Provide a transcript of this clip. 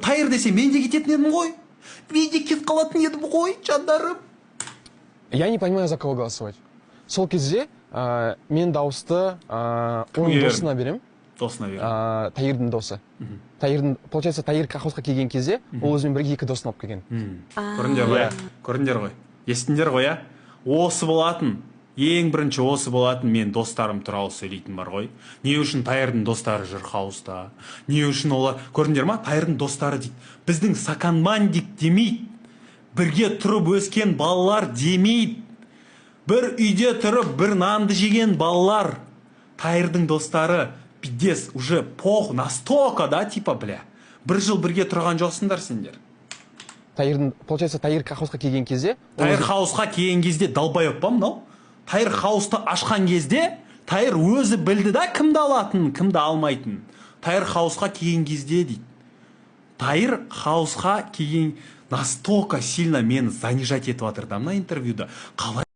Тайыр десе мен де кететін едім ғой. Мен де кетіп қалатын едім ғой, жандарым. Я не понимаю, за кого голосовать. Сол кезде мен дауысты оның досына берем. Досына берем. Тайырдың досы. Тайырдың, получается, Тайыр колхозға келген кезде, ол өзімен бірге екі досын алып келген. Көрдіңдер ғой. Естіңдер ғой, я? Осы болатын. Ең бірінші осы болатын, мен достарым туралы сөйлейтін бар ғой. Не үшін Тайырдың достары жүр хауста? Не үшін олар, көрдіңдер ма? Тайырдың достары дейді. Біздің саканмандик демейді. Бірге тұрып өскен балалар демейді. Бір үйде тұрып, бір нанды жеген балалар. Тайырдың достары, пиздец, уже пох, настолько, да, типа, бля. Бір жыл бірге тұрған жоқсыңдар сендер. Тайырдың, получается, Тайыр колхозға келген кезде... Тайыр хаусқа келген кезде далбайып па мынау? Тайыр хаусты ашқан кезде, Тайыр өзі білді да кімді алатынын, кімді алмайтынын. Тайыр хаусқа келген кезде дейді. Тайыр хаусқа келген настолько сильно мені занижать етіп жатыр да мына интервьюда. Қалай